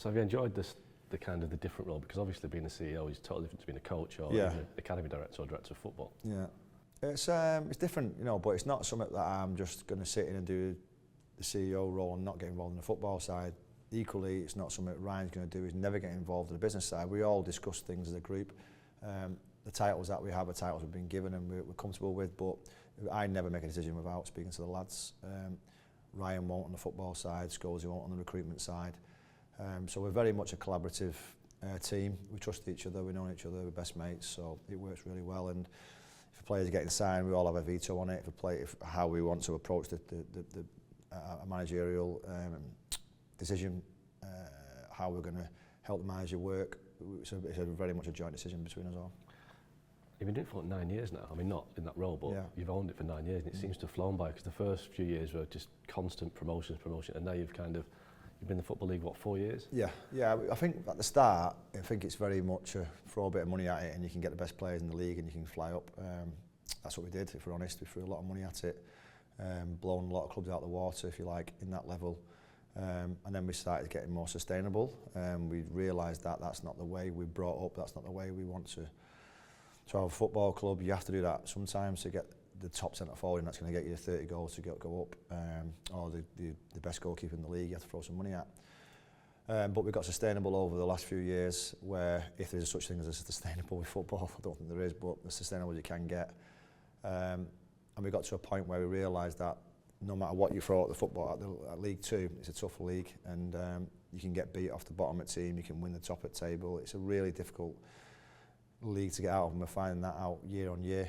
So have you enjoyed the kind of the different role? Because obviously being a CEO is totally different to being a coach or Yeah. even an academy director or director of football. Yeah, it's different, you know, but it's not something that I'm just going to sit in and do the CEO role and not get involved in the football side. Equally, it's not something that Ryan's going to do. He's never get involved in the business side. We all discuss things as a group. The titles that we have are titles we've been given and we're comfortable with, but I never make a decision without speaking to the lads. Ryan won't on the football side, Scholesy won't on the recruitment side. So we're very much a collaborative team. We trust each other, we know each other, we're best mates, so it works really well. And if a player's getting signed, we all have a veto on it. If how we want to approach the managerial decision, how we're going to help the manager work. It's very much a joint decision between us all. You've been doing it for like 9 years now. I mean, not in that role, but Yeah. you've owned it for 9 years, and it seems to have flown by. Because the first few years were just constant promotion, and now you've been in the Football League, what, 4 years? Yeah. I think at the start, I think it's very much throw a bit of money at it, and you can get the best players in the league, and you can fly up. That's what we did. If we're honest, we threw a lot of money at it, blown a lot of clubs out of the water, if you like, in that level. And then we started getting more sustainable. We realised that that's not the way we brought up. That's not the way we want to have a football club. You have to do that sometimes to get the top centre forward, and that's going to get you 30 goals to go up, or the best goalkeeper in the league you have to throw some money at. But we got sustainable over the last few years, where if there's such thing as a sustainable with football, I don't think there is, but as sustainable as you can get. And we got to a point where we realised that no matter what you throw at the football, at League Two, it's a tough league, and you can get beat off the bottom at team, you can win the top at table. It's a really difficult league to get out of, and we're finding that out year on year.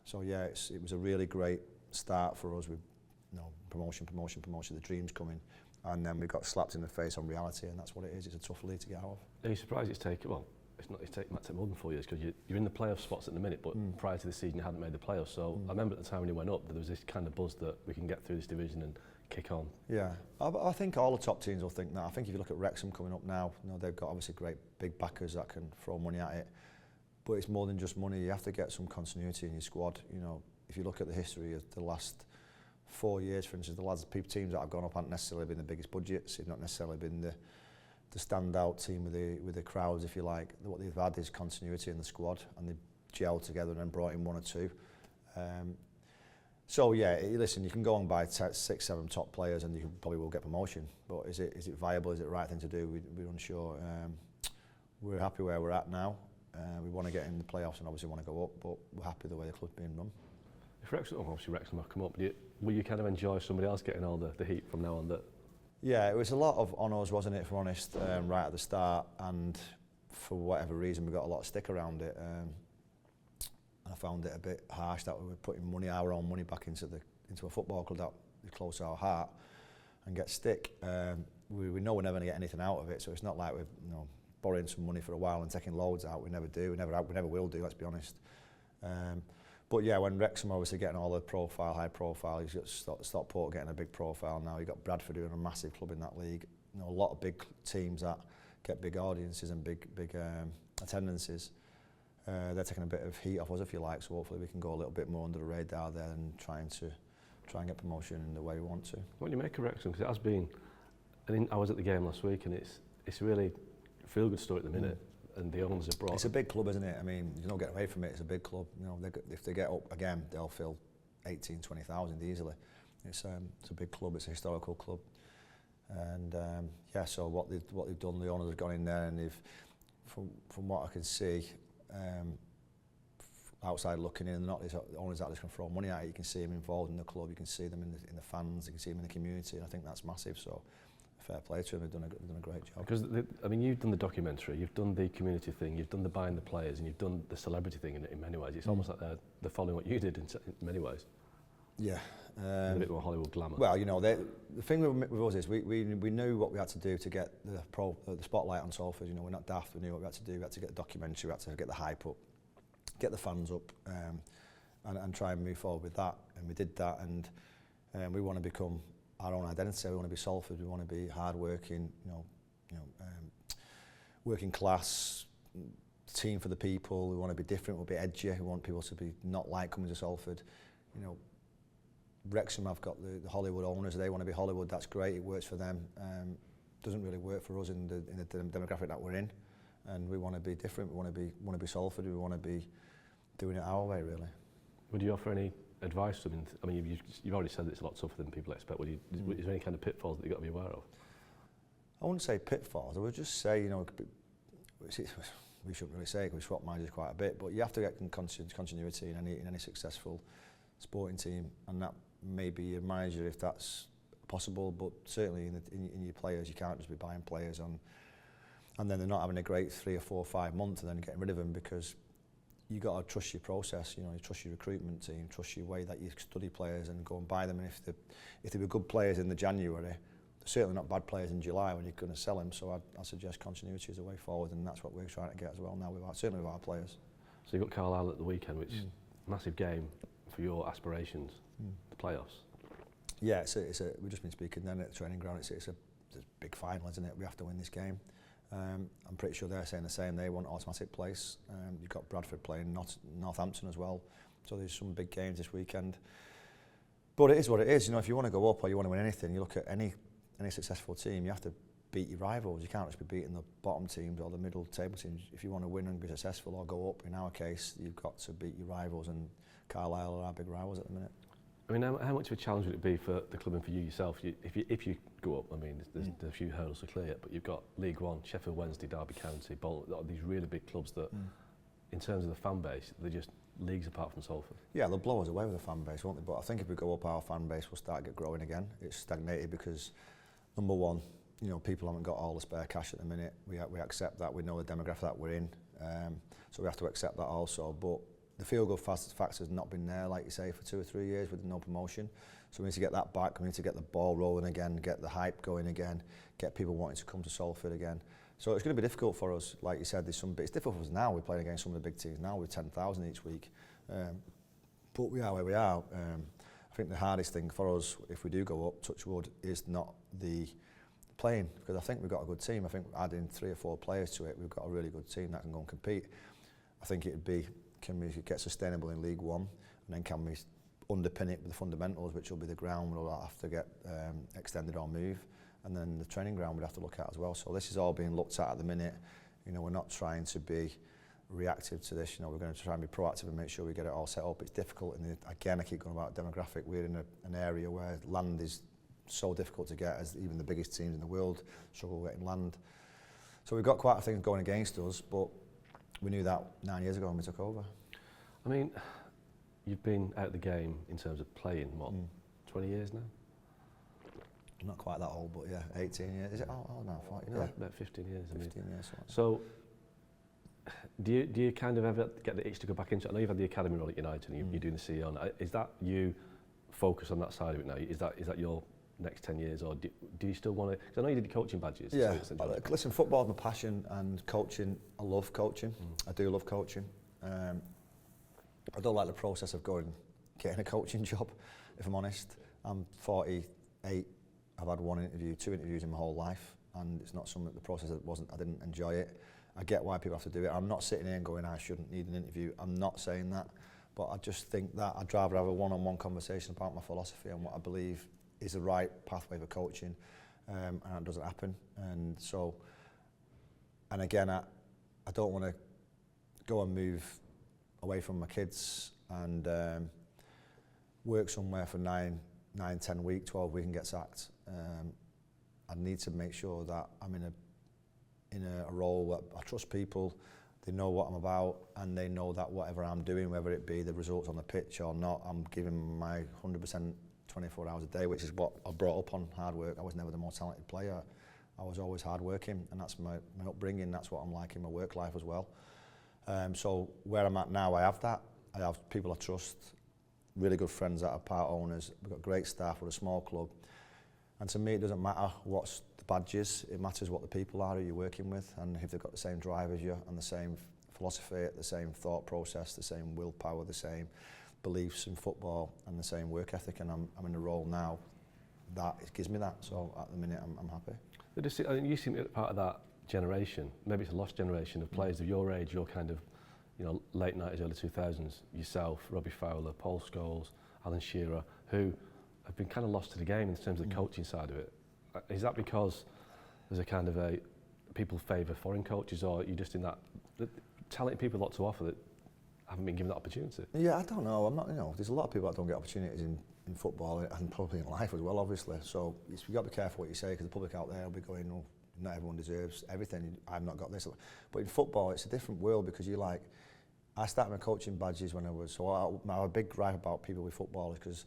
So yeah, it was a really great start for us with promotion, the dreams coming, and then we got slapped in the face on reality, and that's what it is. It's a tough league to get out of. Are you surprised it's taken, well, it might take more than 4 years, because you're in the playoff spots at the minute, but prior to the season you hadn't made the playoffs, so I remember at the time when you went up there was this kind of buzz that we can get through this division and kick on. Yeah, I think all the top teams will think that. I think if you look at Wrexham coming up now, they've got obviously great big backers that can throw money at it, but it's more than just money. You have to get some continuity in your squad. If you look at the history of the last 4 years, for instance, teams that have gone up haven't necessarily been the biggest budgets. They've not necessarily been the standout team with the crowds, if you like. What they've had is continuity in the squad, and they've gelled together and then brought in 1 or 2. So yeah, listen, you can go and buy 6, 7 top players, and you probably will get promotion. But is it viable? Is it the right thing to do? We're unsure. We're happy where we're at now. We want to get in the playoffs and obviously want to go up, but we're happy the way the club's being run. If Wrexham, obviously Wrexham have come up, will you kind of enjoy somebody else getting all the heat from now on? That? Yeah, it was a lot of on us, wasn't it, if we're honest, right at the start, and for whatever reason we got a lot of stick around it. I found it a bit harsh that we were putting our own money back into a football club that is close to our heart and get stick. We know we're never going to get anything out of it, so it's not like we're borrowing some money for a while and taking loads out. We never do, we never will do, let's be honest. But yeah, when Wrexham obviously getting all the high profile, you've got Stockport getting a big profile now, you've got Bradford doing a massive club in that league. A lot of big teams that get big audiences and big attendances. They're taking a bit of heat off us, if you like, so hopefully we can go a little bit more under the radar there and try and get promotion in the way we want to. What do you make of Wrexham? Because it has been, I was at the game last week, and it's really a feel-good story at the minute. And the owners have brought. It's a big club, isn't it? I mean, you don't get away from it. It's a big club. If they get up again, they'll fill 18,000 to 20,000 easily. It's a big club. It's a historical club, and yeah. So what they've done, the owners have gone in there, and they've, from what I can see, outside looking in, not the owners that just can throw money at it. You can see them involved in the club. You can see them in the fans. You can see them in the community. And I think that's massive. So. Fair play to them, they've done a great job. Because you've done the documentary, you've done the community thing, you've done the buying the players, and you've done the celebrity thing in many ways. It's almost like they're following what you did in many ways. Yeah. A bit more Hollywood glamour. Well, the thing with us is we knew what we had to do to get the spotlight on Salford. We're not daft. We knew what we had to do. We had to get the documentary, we had to get the hype up, get the fans up, and try and move forward with that. And we did that, and we want to become our own identity. We want to be Salford. We want to be hard-working, working class team for the people. We want to be different. We'll be edgy. We want people to be not like coming to Salford. Wrexham have got the Hollywood owners. They want to be Hollywood. That's great. It works for them. doesn't really work for us in the demographic that we're in, and we want to be different. We want to be Salford. We want to be doing it our way, really. Would you offer any advice to them? I mean, you've already said that it's a lot tougher than people expect. Is there any kind of pitfalls that you've got to be aware of? I wouldn't say pitfalls. I would just say, you know, we shouldn't really say it because we swap managers quite a bit, but you have to get continuity in any successful sporting team, and that may be your manager if that's possible, but certainly in your players, you can't just be buying players on, and then they're not having a great 3 or 4 or 5 months and then getting rid of them, because you got to trust your process. You know, you trust your recruitment team, trust your way that you study players and go and buy them. And if they were good players in the January, they're certainly not bad players in July when you're going to sell them. So I suggest continuity is the way forward, and that's what we're trying to get as well now, certainly with our players. So you've got Carlisle at the weekend, which is a massive game for your aspirations, the playoffs. Yeah, we've just been speaking then at the training ground. It's a big final, isn't it? We have to win this game. I'm pretty sure they're saying the same. They want automatic place. You've got Bradford playing Northampton as well. So there's some big games this weekend. But it is what it is. You know, if you want to go up or you want to win anything, you look at any successful team, you have to beat your rivals. You can't just be beating the bottom teams or the middle table teams. If you want to win and be successful or go up, in our case, you've got to beat your rivals, and Carlisle are our big rivals at the minute. I mean, how much of a challenge would it be for the club and for you yourself? If you go up, I mean, there's a few hurdles to clear, but you've got League One, Sheffield Wednesday, Derby County, Bolton, these really big clubs that, in terms of the fan base, they're just leagues apart from Salford. Yeah, they'll blow us away with the fan base, won't they? But I think if we go up, our fan base will start growing again. It's stagnated because, number one, you know, people haven't got all the spare cash at the minute. We accept that. We know the demographic that we're in, so we have to accept that also. But the feel-good factor has not been there, like you say, for 2 or 3 years with no promotion. So we need to get that back. We need to get the ball rolling again, get the hype going again, get people wanting to come to Salford again. So it's going to be difficult for us. Like you said, it's difficult for us now. We're playing against some of the big teams now with 10,000 each week. But we are where we are. I think the hardest thing for us, if we do go up, touch wood, is not the playing, because I think we've got a good team. I think adding 3 or 4 players to it, we've got a really good team that can go and compete. I think it'd be, can we get sustainable in League One, and then can we underpin it with the fundamentals, which will be the ground we'll have to get extended or move, and then the training ground we'd have to look at as well. So this is all being looked at the minute. You know, we're not trying to be reactive to this. You know, we're going to try and be proactive and make sure we get it all set up. It's difficult, and again, I keep going about demographic. We're in an area where land is so difficult to get, as even the biggest teams in the world struggle getting land. So we've got quite a thing going against us, but we knew that 9 years ago when we took over. I mean, you've been out of the game in terms of playing, what, 20 years now? I'm not quite that old, but yeah, 18 years. Is it old now? 40? No, Yeah. about 15 years. 15 years. So, do you kind of ever get the itch to go back into it? I know you've had the academy role at United and you're doing the CEO now. Is that you focus on that side of it now? Is that your next 10 years, or do you still want to? Because I know you did the coaching badges. Yeah, listen, football is my passion, and coaching, I love coaching. I do love coaching. I don't like the process of getting a coaching job, if I'm honest. I'm 48. I've had 1 interview, 2 interviews in my whole life, and it's not something, the process I didn't enjoy it. I get why people have to do it. I'm not sitting here and going, I shouldn't need an interview. I'm not saying that, but I just think that I'd rather have a one-on-one conversation about my philosophy and what I believe is the right pathway for coaching, and that doesn't happen. And so, and again, I don't want to go and move away from my kids and work somewhere for 9, 10 weeks, 12 weeks and get sacked. I need to make sure that I'm in a role where I trust people, they know what I'm about, and they know that whatever I'm doing, whether it be the results on the pitch or not, I'm giving my 100% 24 hours a day, which is what I brought up on, hard work. I was never the most talented player. I was always hard working, and that's my upbringing. That's what I'm like in my work life as well. So where I'm at now, I have that. I have people I trust, really good friends that are part owners. We've got great staff. We're a small club. And to me, it doesn't matter what's the badges. It matters what the people are who you're working with, and if they've got the same drive as you and the same philosophy, the same thought process, the same willpower, the same beliefs in football, and the same work ethic. And I'm in a role now that it gives me that. So at the minute, I'm happy. You seem to be part of that generation. Maybe it's a lost generation of players of your age, your kind of, you know, late 90s, early 2000s. Yourself, Robbie Fowler, Paul Scholes, Alan Shearer, who have been kind of lost to the game in terms of the coaching side of it. Is that because there's a kind of a people favour foreign coaches, or you just in that talented people a lot to offer that haven't been given that opportunity? Yeah, I don't know. I'm not. There's a lot of people that don't get opportunities in football and probably in life as well. Obviously, so you've got to be careful what you say, because the public out there will be going, "Oh, not everyone deserves everything. I've not got this." But in football, it's a different world, because I started my coaching badges when I was. So I have a big gripe about people with football, because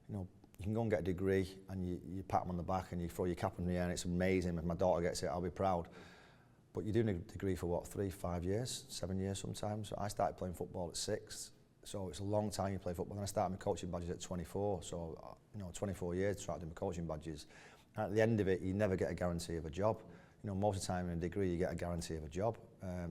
you can go and get a degree and you pat them on the back and you throw your cap in the air and it's amazing. If my daughter gets it, I'll be proud. But you're doing a degree for what, 3, 5 years, 7 years sometimes. So I started playing football at 6, so it's a long time you play football. Then I started my coaching badges at 24, so 24 years trying to do my coaching badges. And at the end of it, you never get a guarantee of a job. Most of the time in a degree, you get a guarantee of a job.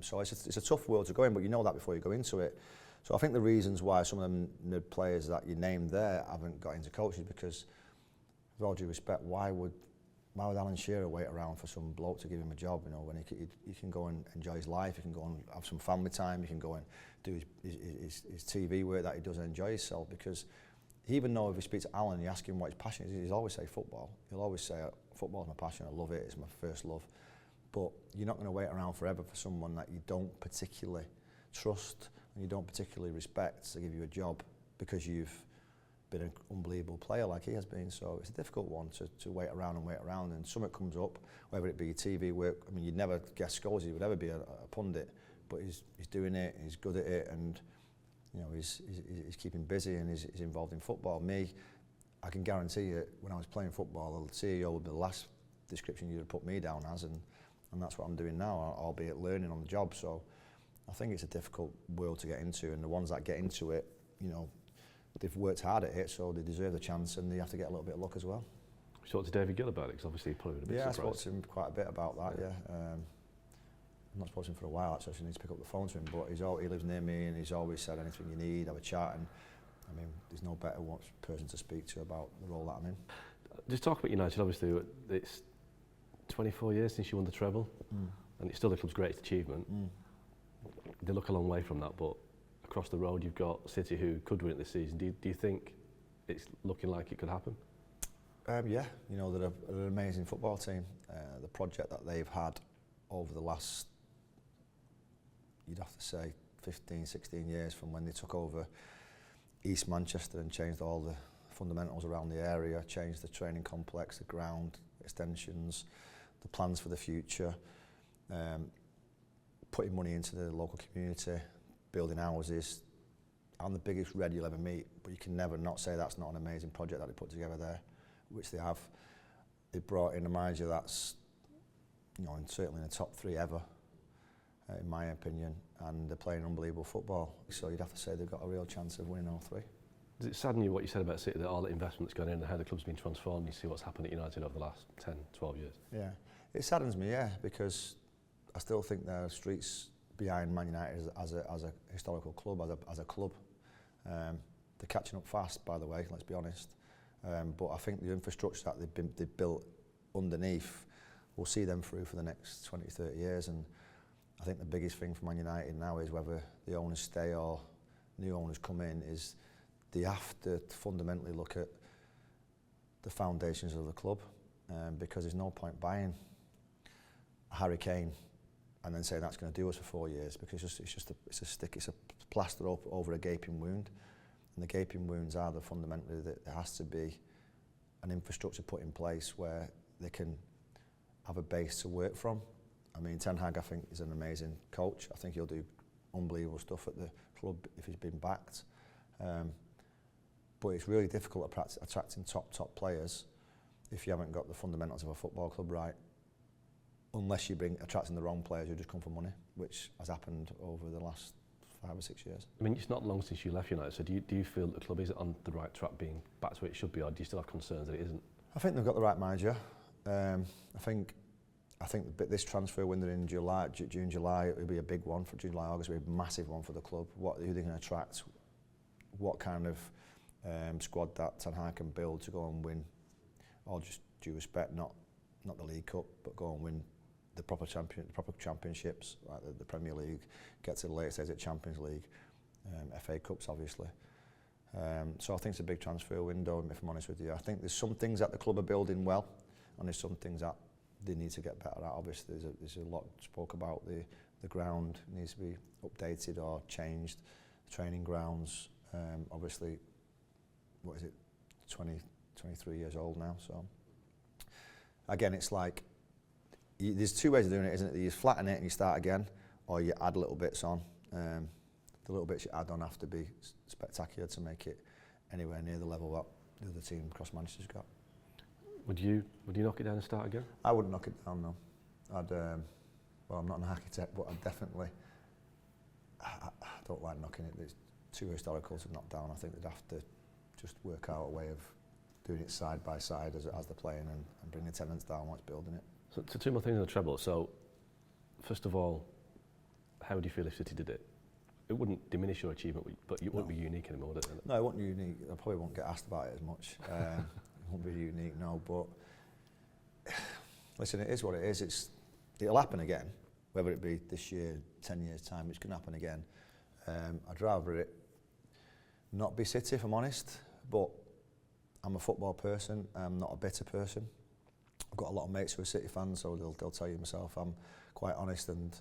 So it's a tough world to go in, but you know that before you go into it. So I think the reasons why some of the players that you named there haven't got into coaches, because, with all due respect, why would Alan Shearer wait around for some bloke to give him a job? When he can go and enjoy his life, he can go and have some family time, he can go and do his TV work that he does and enjoy himself. Because even though if you speak to Alan, you ask him what his passion is, he'll always say football. He'll always say, football is my passion, I love it, it's my first love. But you're not going to wait around forever for someone that you don't particularly trust and you don't particularly respect to give you a job, because you've been an unbelievable player like he has been. So it's a difficult one to wait around, and something comes up, whether it be TV work. I mean, you'd never guess Scholes would ever be a pundit, but he's doing it, he's good at it, and he's keeping busy, and he's involved in football. Me, I can guarantee you, when I was playing football, the CEO would be the last description you'd have put me down as, and that's what I'm doing now, albeit learning on the job. So I think it's a difficult world to get into, and the ones that get into it, they've worked hard at it, so they deserve the chance, and they have to get a little bit of luck as well. You talked to David Gill about it, because obviously he probably would have been surprised. I spoke to him quite a bit about that, yeah. I've not spoken to him for a while, actually, so I need to pick up the phone to him, but he lives near me, and he's always said, anything you need, have a chat, and I mean, there's no better person to speak to about the role that I'm in. Just talk about United, obviously, it's 24 years since you won the treble, and it's still the club's greatest achievement. They look a long way from that, but across the road you've got City, who could win it this season. Do you think it's looking like it could happen? Yeah, they're an amazing football team. The project that they've had over the last, you'd have to say, 15, 16 years, from when they took over East Manchester and changed all the fundamentals around the area, changed the training complex, the ground, extensions, the plans for the future, putting money into the local community, building houses. I'm the biggest red you'll ever meet, but you can never not say that's not an amazing project that they put together there, which they have. They brought in a manager that's, certainly in the top 3 ever, in my opinion, and they're playing unbelievable football. So you'd have to say they've got a real chance of winning all 3. Does it sadden you what you said about City, that all the investment that's gone in and how the club's been transformed? You see what's happened at United over the last 10, 12 years. Yeah, it saddens me, because I still think there are streets behind Man United as a historical club, as a club. They're catching up fast, by the way, let's be honest. But I think the infrastructure that they've built underneath will see them through for the next 20, 30 years. And I think the biggest thing for Man United now is whether the owners stay or new owners come in, is they have to fundamentally look at the foundations of the club, because there's no point buying Harry Kane and then saying that's going to do us for 4 years, because it's a plaster over a gaping wound, and the gaping wounds are fundamentally that there has to be an infrastructure put in place where they can have a base to work from. I mean, Ten Hag, I think, is an amazing coach. I think he'll do unbelievable stuff at the club if he's been backed. But it's really difficult attracting top players if you haven't got the fundamentals of a football club right, unless you attracting the wrong players who just come for money, which has happened over the last 5 or 6 years. I mean, it's not long since you left United, so do you feel the club is on the right track, being back to where it should be, or do you still have concerns that it isn't? I think they've got the right manager. I think this transfer window in June, July, it will be a big one for July, August. It will be a massive one for the club. Who they're going to attract, what kind of squad that Ten Hag can build to go and win, all just due respect, not the League Cup, but go and win the proper championships, like the Premier League, get to the later stage at Champions League, FA Cups obviously. So I think it's a big transfer window, if I'm honest with you. I think there's some things that the club are building well, and there's some things that they need to get better at. Obviously, there's a lot spoke about the ground needs to be updated or changed. The training grounds, obviously, what is it, 23 years old now. So again, it's like there's two ways of doing it, isn't it? You flatten it and you start again, or you add little bits on. The little bits you add on have to be spectacular to make it anywhere near the level that the other team across Manchester's got. Would you knock it down and start again? I wouldn't knock it down, no. I'd, well, I'm not an architect, but I'd definitely, I don't like knocking it. It's too historical to knock down. I think they'd have to just work out a way of doing it side by side as they're playing and bring attendance down while it's building it. So two more things on the treble. So, first of all, how would you feel if City did it? It wouldn't diminish your achievement, but it wouldn't be unique anymore, would it? No, it wouldn't be unique. I probably won't get asked about it as much. It won't be unique, no. But listen, it is what it is. It'll happen again, whether it be this year, 10 years' time. It's going to happen again. I'd rather it not be City, if I'm honest. But I'm a football person. I'm not a bitter person. I've got a lot of mates who are City fans, so they'll tell you myself. I'm quite honest, and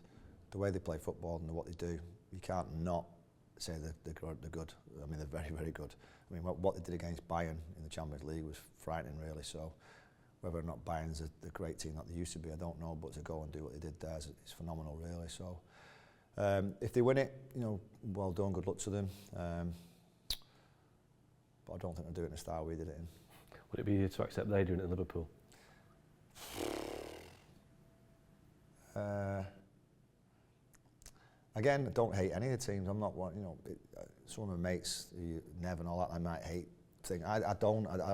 the way they play football and what they do, you can't not say they're good. I mean, they're very, very good. I mean, what they did against Bayern in the Champions League was frightening, really. So whether or not Bayern's the great team that they used to be, I don't know. But to go and do what they did there is phenomenal, really. So if they win it, you know, well done, good luck to them. But I don't think they'll do it in the style we did it in. Would it be easier to accept they're doing it in Liverpool? Again, I don't hate any of the teams. I'm not one, you know, some of my mates, Nev and all that, I might hate. I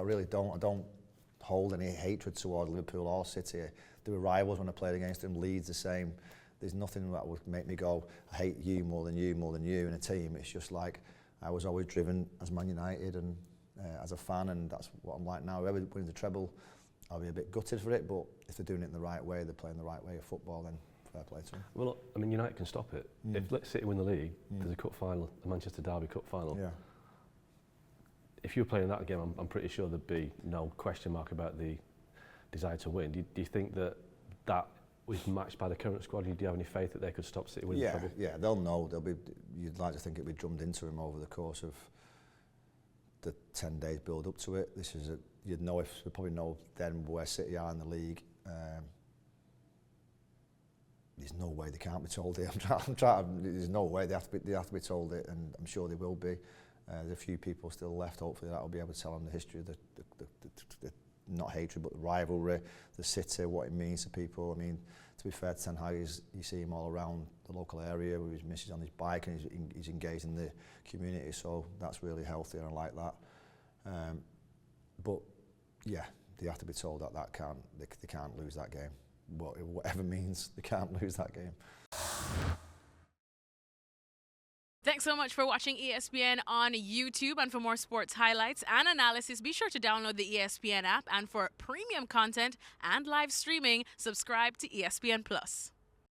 really don't. I don't hold any hatred toward Liverpool or City. They were rivals when I played against them. Leeds the same. There's nothing that would make me go, I hate you more than you in a team. It's just like I was always driven as Man United and as a fan, and that's what I'm like now. Whoever wins the treble, I'll be a bit gutted for it, but if they're doing it in the right way, they're playing the right way of football, then fair play to them. Well, look, I mean, United can stop it. If let's City win the league, there's a cup final, the Manchester Derby Cup final. Yeah. If you were playing that game, I'm pretty sure there'd be no question mark about the desire to win. Do you think that was matched by the current squad? Do you have any faith that they could stop City winning the treble? Yeah, they'll know. You'd like to think it'd be drummed into them over the course of the 10 days build up to it. You'd probably know then where City are in the league. There's no way they can't be told it. There's no way they have to be told it, and I'm sure they will be. There's a few people still left. Hopefully that'll be able to tell them the history of the not hatred, but the rivalry, the City, what it means to people. I mean, to be fair to Ten Hag, you see him all around the local area with his missus on his bike, and he's engaged in the community. So that's really healthy, and I like that. But yeah, they have to be told that they can't lose that game. Whatever means, they can't lose that game. Thanks so much for watching ESPN on YouTube. And for more sports highlights and analysis, be sure to download the ESPN app. And for premium content and live streaming, subscribe to ESPN Plus.